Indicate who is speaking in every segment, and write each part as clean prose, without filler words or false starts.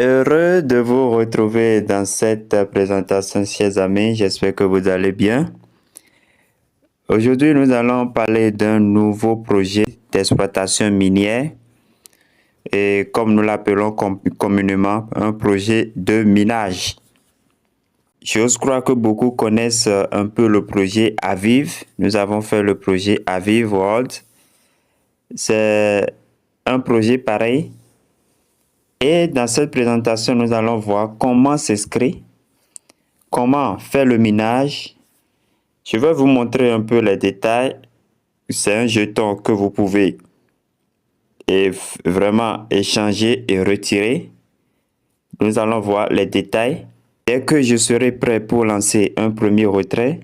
Speaker 1: Heureux de vous retrouver dans cette présentation, chers amis. J'espère que vous allez bien. Aujourd'hui, nous allons parler d'un nouveau projet d'exploitation minière et comme nous l'appelons communément, un projet de minage. J'ose croire que beaucoup connaissent un peu le projet Aviv. Nous avons fait le projet Aviv World. C'est un projet pareil. Et dans cette présentation, nous allons voir comment s'inscrire, comment faire le minage. Je vais vous montrer un peu les détails. C'est un jeton que vous pouvez vraiment échanger et retirer. Nous allons voir les détails. Dès que je serai prêt pour lancer un premier retrait,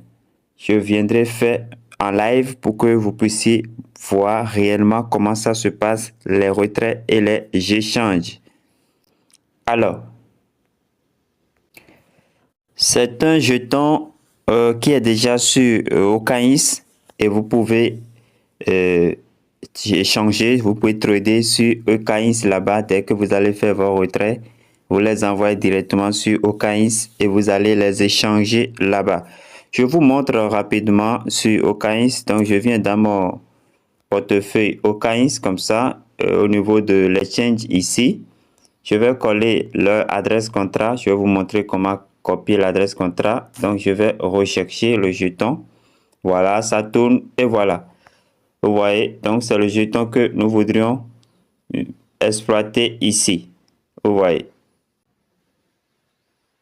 Speaker 1: je viendrai faire en live pour que vous puissiez voir réellement comment ça se passe, les retraits et les échanges. Alors, c'est un jeton qui est déjà sur Okaïs et vous pouvez échanger, vous pouvez trader sur Okaïs là-bas. Dès que vous allez faire vos retraits, vous les envoyez directement sur Okaïs et vous allez les échanger là-bas. Je vous montre rapidement sur Okaïs. Donc, je viens dans mon portefeuille Okaïs comme ça, au niveau de l'exchange ici. Je vais coller leur adresse contrat. Je vais vous montrer comment copier l'adresse contrat. Donc, je vais rechercher le jeton. Voilà, ça tourne et voilà. Vous voyez, donc c'est le jeton que nous voudrions exploiter ici. Vous voyez.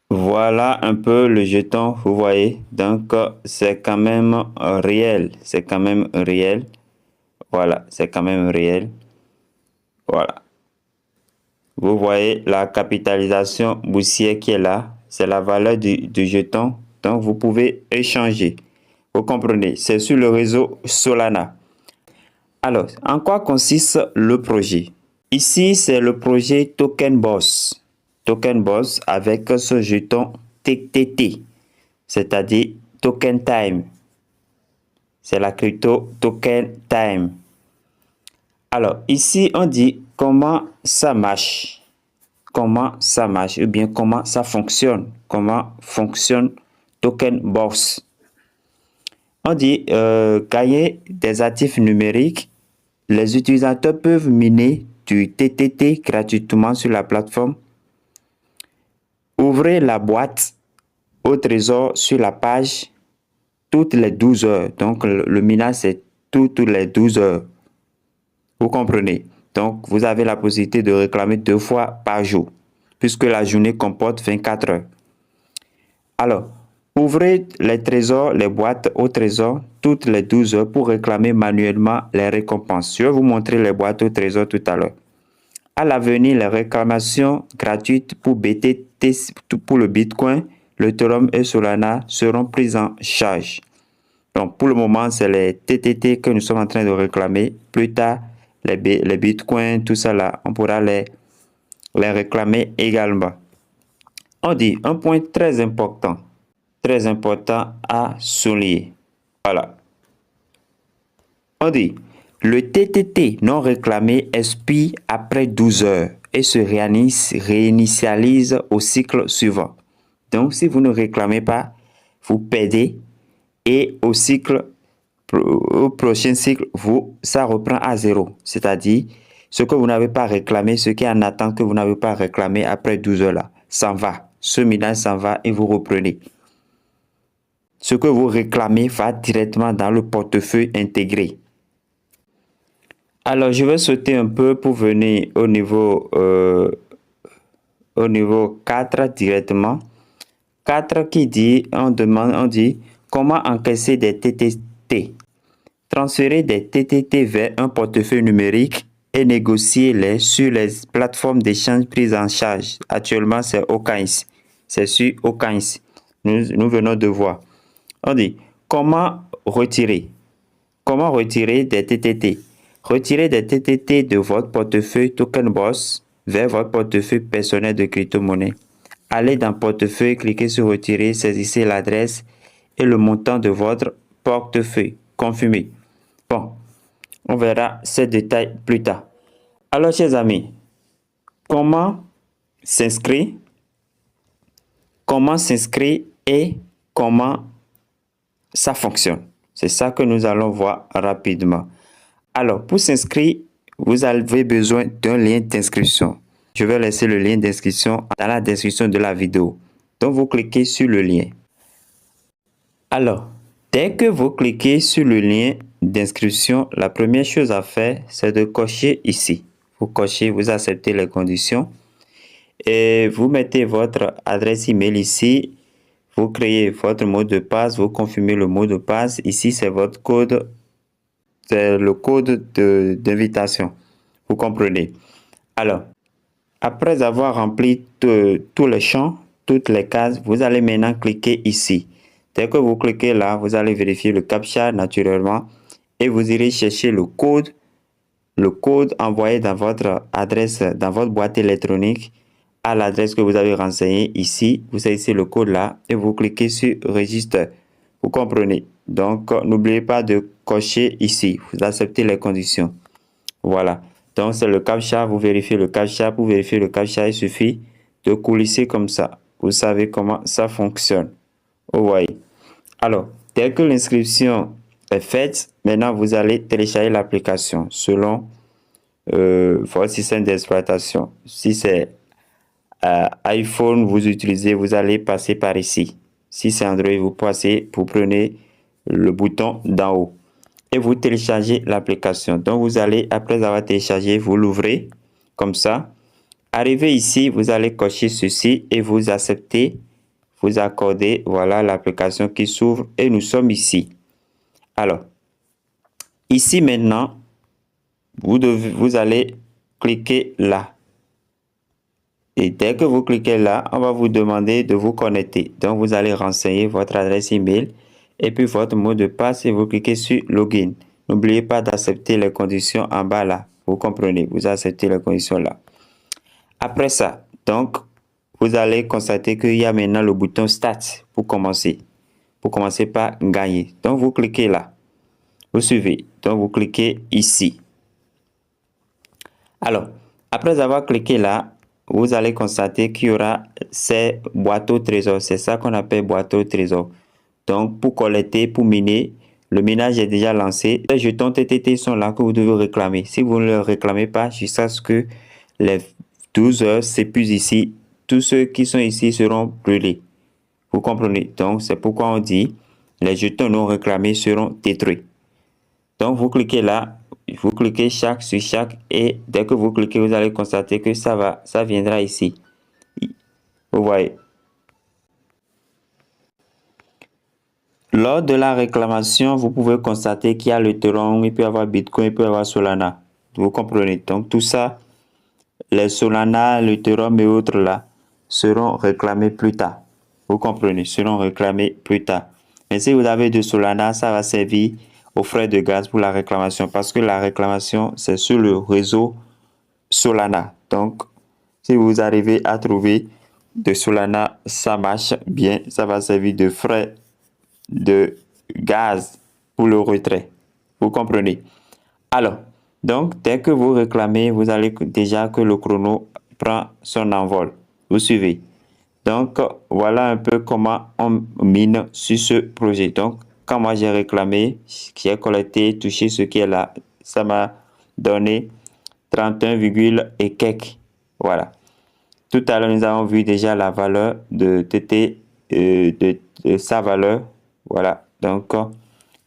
Speaker 1: Voilà un peu le jeton, vous voyez. Donc, c'est quand même réel. C'est quand même réel. Voilà, c'est quand même réel. Voilà. Vous voyez la capitalisation boursière qui est là. C'est la valeur du jeton. Donc, vous pouvez échanger. Vous comprenez? C'est sur le réseau Solana. Alors, en quoi consiste le projet? Ici, c'est le projet Token Boss. Token Boss avec ce jeton TTT, c'est-à-dire Token Time. C'est la crypto Token Time. Alors, ici, on dit comment ça marche. Comment ça marche ou bien comment ça fonctionne. Comment fonctionne Token Boss. On dit gagner des actifs numériques. Les utilisateurs peuvent miner du TTT gratuitement sur la plateforme. Ouvrez la boîte au trésor sur la page toutes les 12 heures. Donc, le minage, c'est toutes les 12 heures. Vous comprenez? Donc, vous avez la possibilité de réclamer 2 fois par jour, puisque la journée comporte 24 heures. Alors, ouvrez les trésors, les boîtes au trésor toutes les 12 heures pour réclamer manuellement les récompenses. Je vais vous montrer les boîtes au trésor tout à l'heure. À l'avenir, les réclamations gratuites pour BTT, pour le Bitcoin, l'Ethereum et Solana seront prises en charge. Donc, pour le moment, c'est les TTT que nous sommes en train de réclamer. Plus tard, les Bitcoins, tout ça là, on pourra les réclamer également. On dit un point très important à souligner. Voilà. On dit, le TTT non réclamé expire après 12 heures et se réinitialise au cycle suivant. Donc, si vous ne réclamez pas, vous perdez et au prochain cycle, ça reprend à zéro. C'est-à-dire, ce que vous n'avez pas réclamé, ce qui est en attente que vous n'avez pas réclamé après 12 heures là, s'en va. Ce minage s'en va et vous reprenez. Ce que vous réclamez va directement dans le portefeuille intégré. Alors, je vais sauter un peu pour venir au niveau 4 directement. 4 qui dit, on dit comment encaisser des TTT. Transférer des TTT vers un portefeuille numérique et négocier-les sur les plateformes d'échange prises en charge. Actuellement, c'est Okaïs. C'est sur Okaïs. Nous venons de voir. On dit comment retirer. Comment retirer des TTT? Retirez des TTT de votre portefeuille Token Boss vers votre portefeuille personnel de crypto-monnaie. Allez dans Portefeuille, cliquez sur Retirer, saisissez l'adresse et le montant de votre portefeuille. Confirmez. Bon, on verra ces détails plus tard. Alors, chers amis, comment s'inscrire, comment s'inscrire et comment ça fonctionne. C'est ça que nous allons voir rapidement. Alors, pour s'inscrire, vous avez besoin d'un lien d'inscription. Je vais laisser le lien d'inscription dans la description de la vidéo. Donc, vous cliquez sur le lien. Alors, dès que vous cliquez sur le lien d'inscription, la première chose à faire, c'est de cocher ici. Vous cochez, vous acceptez les conditions et vous mettez votre adresse email ici. Vous créez votre mot de passe, vous confirmez le mot de passe. Ici, c'est votre code, c'est le code d'invitation. Vous comprenez? Alors, après avoir rempli tous les champs, toutes les cases, vous allez maintenant cliquer ici. Dès que vous cliquez là, vous allez vérifier le CAPTCHA naturellement et vous irez chercher le code envoyé dans votre adresse, dans votre boîte électronique à l'adresse que vous avez renseignée ici. Vous saisissez le code là et vous cliquez sur Register. Vous comprenez? Donc, n'oubliez pas de cocher ici. Vous acceptez les conditions. Voilà. Donc, c'est le CAPTCHA. Vous vérifiez le CAPTCHA. Pour vérifier le CAPTCHA, il suffit de coulisser comme ça. Vous savez comment ça fonctionne. Vous voyez. Alors, dès que l'inscription est faite, maintenant, vous allez télécharger l'application selon votre système d'exploitation. Si c'est iPhone, vous utilisez, vous allez passer par ici. Si c'est Android, vous prenez le bouton d'en haut et vous téléchargez l'application. Donc, vous allez, après avoir téléchargé, vous l'ouvrez comme ça. Arrivé ici, vous allez cocher ceci et vous acceptez, vous accordez, voilà l'application qui s'ouvre et nous sommes ici. Alors, ici maintenant, vous allez cliquer là. Et dès que vous cliquez là, on va vous demander de vous connecter. Donc, vous allez renseigner votre adresse email et puis votre mot de passe et vous cliquez sur Login. N'oubliez pas d'accepter les conditions en bas là. Vous comprenez, vous acceptez les conditions là. Après ça, donc, vous allez constater qu'il y a maintenant le bouton Start pour commencer. Pour commencer par gagner. Donc, vous cliquez là. Vous suivez. Donc, vous cliquez ici. Alors, après avoir cliqué là, vous allez constater qu'il y aura ces boîtes au trésor. C'est ça qu'on appelle boîte au trésor. Donc, pour collecter, pour miner, le minage est déjà lancé. Les jetons TTT sont là que vous devez réclamer. Si vous ne les réclamez pas, jusqu'à ce que les 12 heures s'épuisent ici, tous ceux qui sont ici seront brûlés. Vous comprenez? Donc, c'est pourquoi on dit les jetons non réclamés seront détruits. Donc, vous cliquez là, vous cliquez sur chaque et dès que vous cliquez, vous allez constater que ça viendra ici. Vous voyez. Lors de la réclamation, vous pouvez constater qu'il y a l'Ethereum, il peut y avoir Bitcoin, il peut y avoir Solana. Vous comprenez? Donc, tout ça, les Solana, l'Ethereum et autres là, seront réclamés plus tard. Vous comprenez? Seront réclamés plus tard. Mais si vous avez de Solana, ça va servir aux frais de gaz pour la réclamation parce que la réclamation, c'est sur le réseau Solana. Donc, si vous arrivez à trouver de Solana, ça marche bien. Ça va servir de frais de gaz pour le retrait. Vous comprenez? Alors, donc, dès que vous réclamez, vous allez déjà que le chrono prend son envol. Vous suivez? Donc, voilà un peu comment on mine sur ce projet. Donc, quand moi j'ai réclamé, j'ai collecté, touché ce qui est là, ça m'a donné 31, et quelques. Voilà. Tout à l'heure, nous avons vu déjà la valeur de TT, de sa valeur. Voilà. Donc,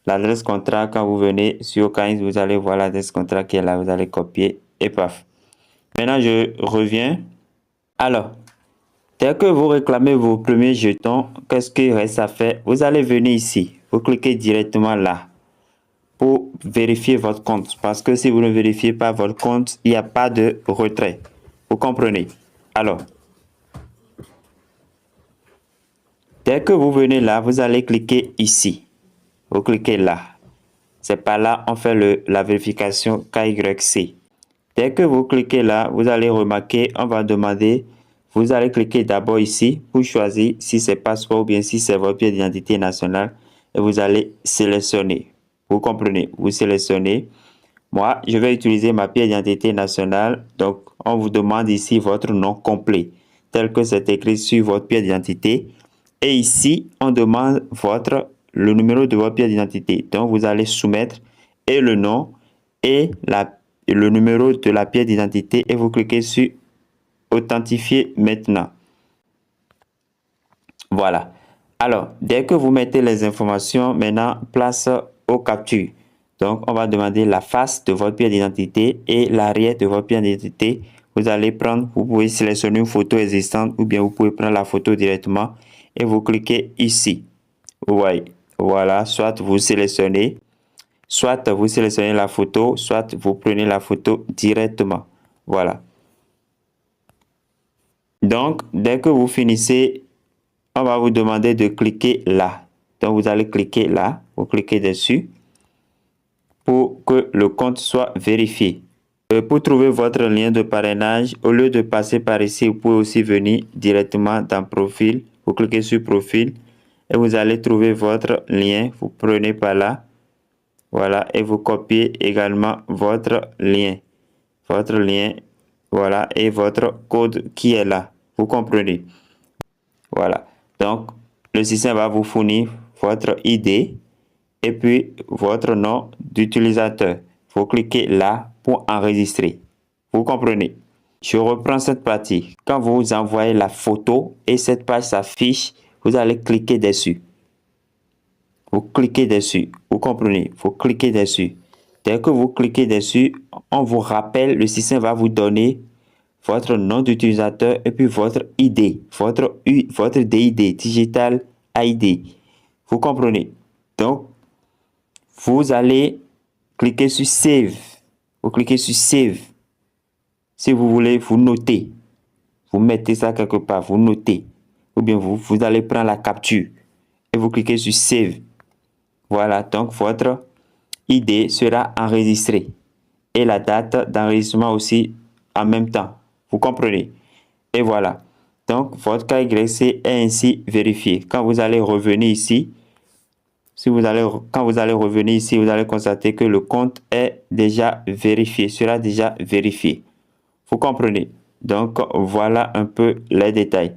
Speaker 1: l'adresse contrat, quand vous venez sur Coins, vous allez voir l'adresse contrat qui est là. Vous allez copier et paf. Maintenant, je reviens. Alors, dès que vous réclamez vos premiers jetons, qu'est-ce qu'il reste à faire? Vous allez venir ici. Vous cliquez directement là pour vérifier votre compte. Parce que si vous ne vérifiez pas votre compte, il n'y a pas de retrait. Vous comprenez? Alors, dès que vous venez là, vous allez cliquer ici. Vous cliquez là. C'est par là on fait la vérification KYC. Dès que vous cliquez là, vous allez remarquer, on va demander, vous allez cliquer d'abord ici pour choisir si c'est passeport ou bien si c'est votre pièce d'identité nationale et vous allez sélectionner. Vous comprenez? Vous sélectionnez. Moi, je vais utiliser ma pièce d'identité nationale. Donc, on vous demande ici votre nom complet. tel que c'est écrit sur votre pièce d'identité. Et ici, on demande le numéro de votre pièce d'identité. Donc, vous allez soumettre et le nom et le numéro de la pièce d'identité et vous cliquez sur Authentifier maintenant. Voilà. Alors, dès que vous mettez les informations, maintenant, place aux captures. Donc, on va demander la face de votre pièce d'identité et l'arrière de votre pièce d'identité. Vous allez prendre, vous pouvez sélectionner une photo existante ou bien vous pouvez prendre la photo directement et vous cliquez ici. Vous voyez, voilà, soit vous sélectionnez la photo, soit vous prenez la photo directement. Voilà. Donc, dès que vous finissez, on va vous demander de cliquer là. Donc, vous allez cliquer là, vous cliquez dessus pour que le compte soit vérifié. Pour trouver votre lien de parrainage, au lieu de passer par ici, vous pouvez aussi venir directement dans Profil. Vous cliquez sur Profil et vous allez trouver votre lien. Vous prenez par là. Voilà, et vous copiez également votre lien. Votre lien, voilà, et votre code qui est là. Vous comprenez? Voilà. Donc, le système va vous fournir votre ID et puis votre nom d'utilisateur. Vous cliquez là pour enregistrer. Vous comprenez? Je reprends cette partie. Quand vous envoyez la photo et cette page s'affiche, vous allez cliquer dessus. Vous cliquez dessus. Vous comprenez? Vous cliquez dessus. Dès que vous cliquez dessus, on vous rappelle, le système va vous donner votre nom d'utilisateur et puis votre ID, votre DID, Digital ID. Vous comprenez? Donc, vous allez cliquer sur Save. Vous cliquez sur Save. Si vous voulez, vous notez. Vous mettez ça quelque part, vous notez. Ou bien vous allez prendre la capture et vous cliquez sur Save. Voilà, donc votre ID sera enregistrée. Et la date d'enregistrement aussi en même temps. Vous comprenez? Et voilà. Donc, votre KYC est ainsi vérifié. Quand vous allez revenir ici, quand vous allez revenir ici, vous allez constater que le compte est déjà vérifié, sera déjà vérifié. Vous comprenez? Donc, voilà un peu les détails.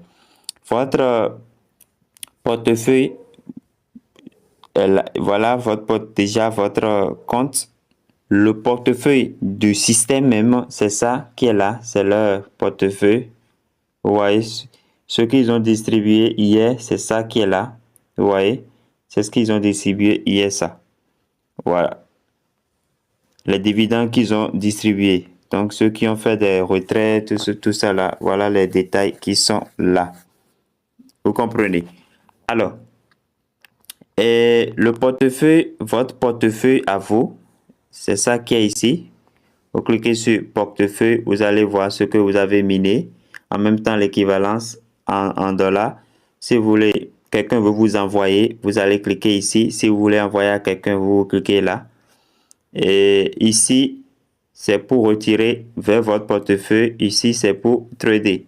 Speaker 1: Votre portefeuille, voilà déjà votre compte. Le portefeuille du système même, c'est ça qui est là, c'est leur portefeuille. Vous voyez, ce qu'ils ont distribué hier, c'est ça qui est là. Vous voyez, c'est ce qu'ils ont distribué hier, ça. Voilà. Les dividendes qu'ils ont distribués. Donc, ceux qui ont fait des retraites, tout ça là, voilà les détails qui sont là. Vous comprenez? Alors, et le portefeuille, votre portefeuille à vous, c'est ça qui est ici. Vous cliquez sur portefeuille, vous allez voir ce que vous avez miné. En même temps, l'équivalence en dollars. Si vous voulez, quelqu'un veut vous envoyer, vous allez cliquer ici. Si vous voulez envoyer à quelqu'un, vous cliquez là. Et ici, c'est pour retirer vers votre portefeuille. Ici, c'est pour trader.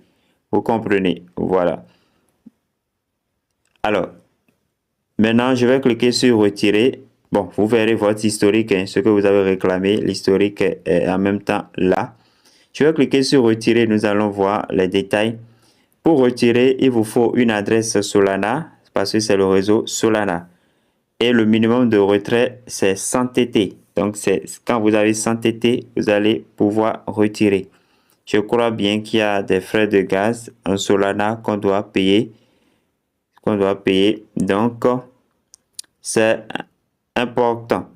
Speaker 1: Vous comprenez? Voilà. Alors, maintenant, je vais cliquer sur retirer. Bon, vous verrez votre historique, hein, ce que vous avez réclamé. L'historique est en même temps là. Je vais cliquer sur retirer. Nous allons voir les détails. Pour retirer, il vous faut une adresse Solana parce que c'est le réseau Solana. Et le minimum de retrait, c'est 100 TT. Donc, quand vous avez 100 TT, vous allez pouvoir retirer. Je crois bien qu'il y a des frais de gaz en Solana qu'on doit payer. Donc, c'est important.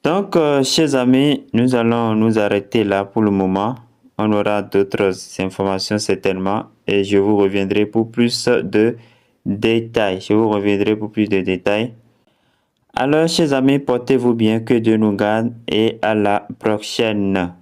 Speaker 1: Donc, chers amis, nous allons nous arrêter là pour le moment. On aura d'autres informations certainement et je vous reviendrai pour plus de détails. Alors, chers amis, portez-vous bien, que Dieu nous garde et à la prochaine.